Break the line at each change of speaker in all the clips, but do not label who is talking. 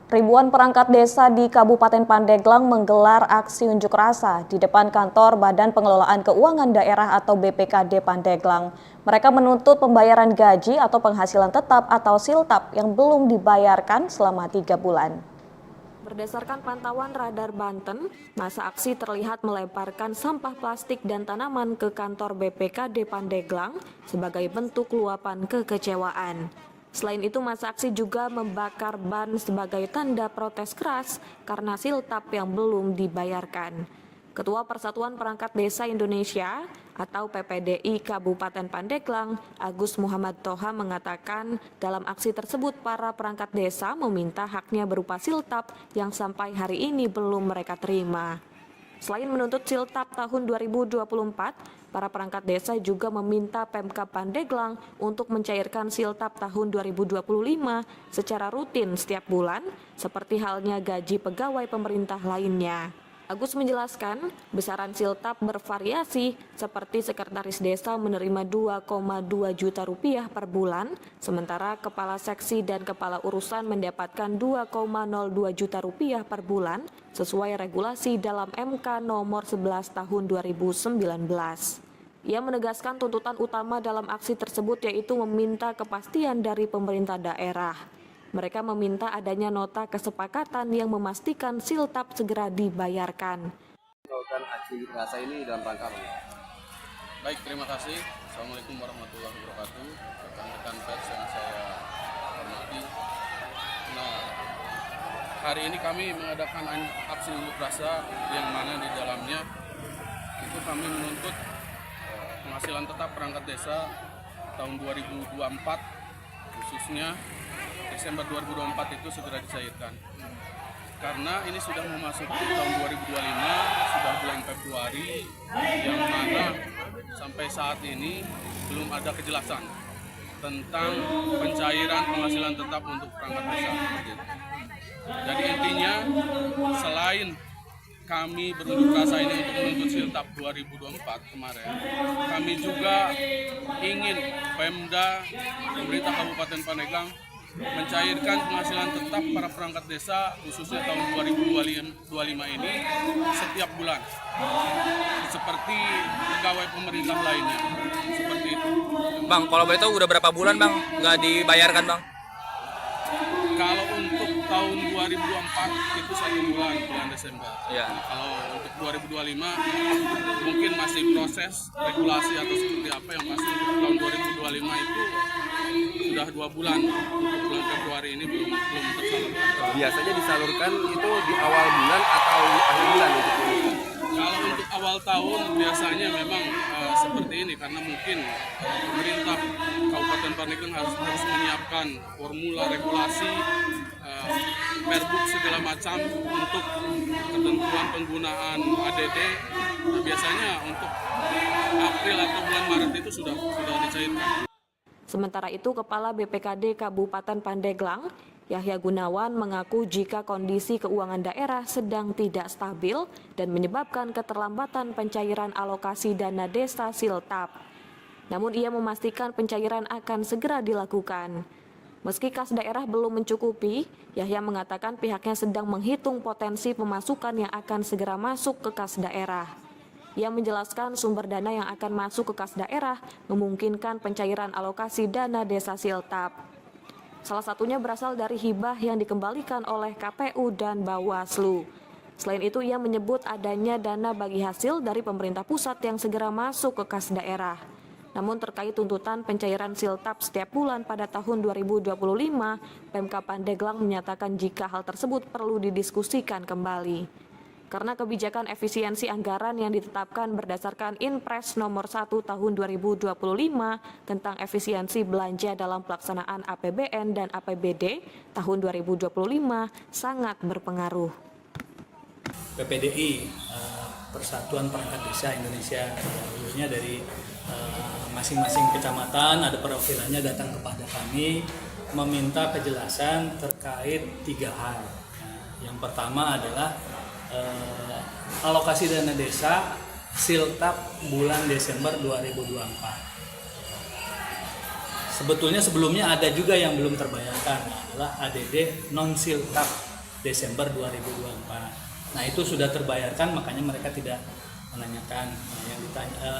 Ribuan perangkat desa di Kabupaten Pandeglang menggelar aksi unjuk rasa di depan kantor Badan Pengelolaan Keuangan Daerah atau BPKD Pandeglang. Mereka menuntut pembayaran gaji atau penghasilan tetap atau siltap yang belum dibayarkan selama 3 bulan. Berdasarkan pantauan radar Banten, masa aksi terlihat melemparkan sampah plastik dan tanaman ke kantor BPKD Pandeglang sebagai bentuk luapan kekecewaan. Selain itu, masa aksi juga membakar ban sebagai tanda protes keras karena siltap yang belum dibayarkan. Ketua Persatuan Perangkat Desa Indonesia atau PPDI Kabupaten Pandeglang, Agus Muhammad Toha mengatakan dalam aksi tersebut para perangkat desa meminta haknya berupa siltap yang sampai hari ini belum mereka terima. Selain menuntut siltap tahun 2024, para perangkat desa juga meminta Pemkab Pandeglang untuk mencairkan siltap tahun 2025 secara rutin setiap bulan, seperti halnya gaji pegawai pemerintah lainnya. Agus menjelaskan, besaran siltap bervariasi, seperti sekretaris desa menerima 2,2 juta rupiah per bulan, sementara kepala seksi dan kepala urusan mendapatkan 2,02 juta rupiah per bulan, sesuai regulasi dalam MK nomor 11 tahun 2019. Ia menegaskan tuntutan utama dalam aksi tersebut yaitu meminta kepastian dari pemerintah daerah. Mereka meminta adanya nota kesepakatan yang memastikan siltap segera dibayarkan.
Melakukan aksi rasa ini dalam rangka apa?
Baik, terima kasih. Assalamualaikum warahmatullahi wabarakatuh. Rekan-rekan pers yang saya hormati. Nah, hari ini kami mengadakan aksi unjuk rasa yang mana di dalamnya itu kami menuntut penghasilan tetap perangkat desa tahun 2024 khususnya Desember 2024 itu segera dicairkan. Karena ini sudah memasuki tahun 2025, sudah bulan Februari, yang mana sampai saat ini belum ada kejelasan tentang pencairan penghasilan tetap untuk perangkat desa. Jadi intinya, selain kami berunjuk rasa ini untuk menuntut siltap 2024 kemarin, kami juga ingin Pemda, pemerintah Kabupaten Pandeglang mencairkan penghasilan tetap para perangkat desa khususnya tahun 2025 ini setiap bulan seperti pegawai pemerintah lainnya, seperti itu.
Bang, kalau boleh tahu udah berapa bulan bang nggak dibayarkan bang?
Kalau untuk tahun 2024 itu 1 bulan Desember.
Ya.
Kalau untuk 2025 mungkin masih proses regulasi atau seperti apa, yang pasti untuk tahun 2025 itu sudah 2 bulan. Untuk bulan Februari ini belum tersalurkan.
Biasanya disalurkan itu di awal bulan atau akhir bulan untuk ini?
Kalau untuk awal tahun biasanya memang seperti ini karena mungkin pemerintah Kabupaten Pandeglang harus menyiapkan formula regulasi, perbuk segala macam untuk ketentuan penggunaan ADD. Biasanya untuk April atau bulan Maret itu sudah dicairkan.
Sementara itu, Kepala BPKD Kabupaten Pandeglang, Yahya Gunawan mengaku jika kondisi keuangan daerah sedang tidak stabil dan menyebabkan keterlambatan pencairan alokasi dana desa siltap. Namun ia memastikan pencairan akan segera dilakukan. Meski kas daerah belum mencukupi, Yahya mengatakan pihaknya sedang menghitung potensi pemasukan yang akan segera masuk ke kas daerah. Ia menjelaskan sumber dana yang akan masuk ke kas daerah memungkinkan pencairan alokasi dana desa siltap. Salah satunya berasal dari hibah yang dikembalikan oleh KPU dan Bawaslu. Selain itu, ia menyebut adanya dana bagi hasil dari pemerintah pusat yang segera masuk ke kas daerah. Namun terkait tuntutan pencairan siltap setiap bulan pada tahun 2025, Pemkab Pandeglang menyatakan jika hal tersebut perlu didiskusikan kembali. Karena kebijakan efisiensi anggaran yang ditetapkan berdasarkan Inpres nomor 1 tahun 2025 tentang efisiensi belanja dalam pelaksanaan APBN dan APBD tahun 2025 sangat berpengaruh.
PPDI, Persatuan Perangkat Desa Indonesia, khususnya dari masing-masing kecamatan ada perwakilannya datang kepada kami meminta kejelasan terkait 3 hal. Yang pertama adalah alokasi dana desa siltap bulan Desember 2024. Sebetulnya sebelumnya ada juga yang belum terbayarkan, adalah ADD non siltap Desember 2024. Nah itu sudah terbayarkan, makanya mereka tidak menanyakan. Nah, yang ditanya,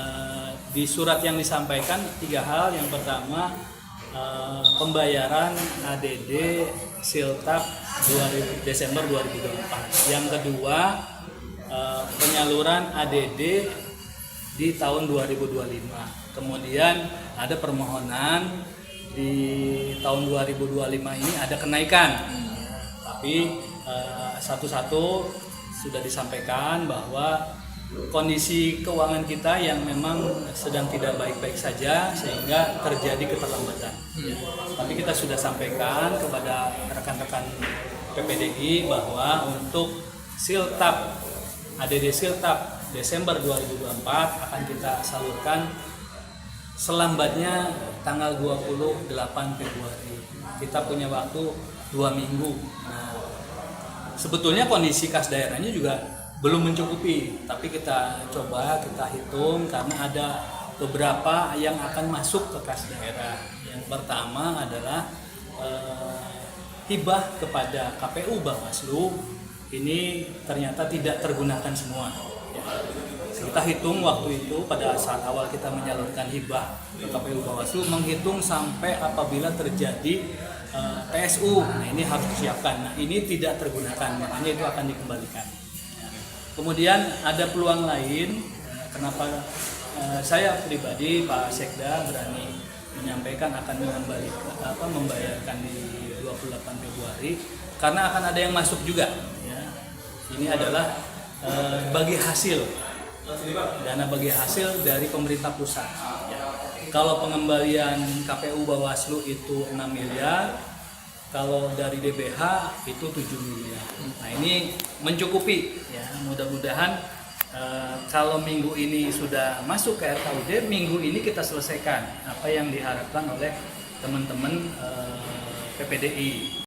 di surat yang disampaikan 3 hal. Yang pertama pembayaran ADD Siltap Desember 2024. Yang kedua penyaluran ADD di tahun 2025. Kemudian ada permohonan di tahun 2025 ini ada kenaikan. Tapi satu-satu sudah disampaikan bahwa kondisi keuangan kita yang memang sedang tidak baik-baik saja sehingga terjadi keterlambatan. Tapi kita sudah sampaikan kepada rekan-rekan PPDI bahwa untuk Siltap ADD Siltap Desember 2024 akan kita salurkan selambatnya tanggal 28 Februari. Kita punya waktu 2 minggu. Nah, sebetulnya kondisi kas daerahnya juga belum mencukupi, tapi kita coba kita hitung karena ada beberapa yang akan masuk ke kas daerah. Yang pertama adalah hibah kepada KPU Bawaslu ini ternyata tidak tergunakan semua. Ya. Kita hitung waktu itu pada saat awal kita menyalurkan hibah ke KPU Bawaslu, menghitung sampai apabila terjadi PSU. Nah ini harus disiapkan. Nah ini tidak tergunakan, makanya itu akan dikembalikan. Kemudian ada peluang lain, kenapa saya pribadi Pak Sekda berani menyampaikan akan membayarkan di 28 Februari karena akan ada yang masuk juga. Ya. Ini adalah bagi hasil, dana bagi hasil dari pemerintah pusat. Ya. Kalau pengembalian KPU Bawaslu itu 6 miliar, kalau dari DBH itu 7 miliar. Nah ini mencukupi ya. Mudah-mudahan kalau minggu ini sudah masuk ke RKUD, minggu ini kita selesaikan apa yang diharapkan oleh teman-teman PPDI.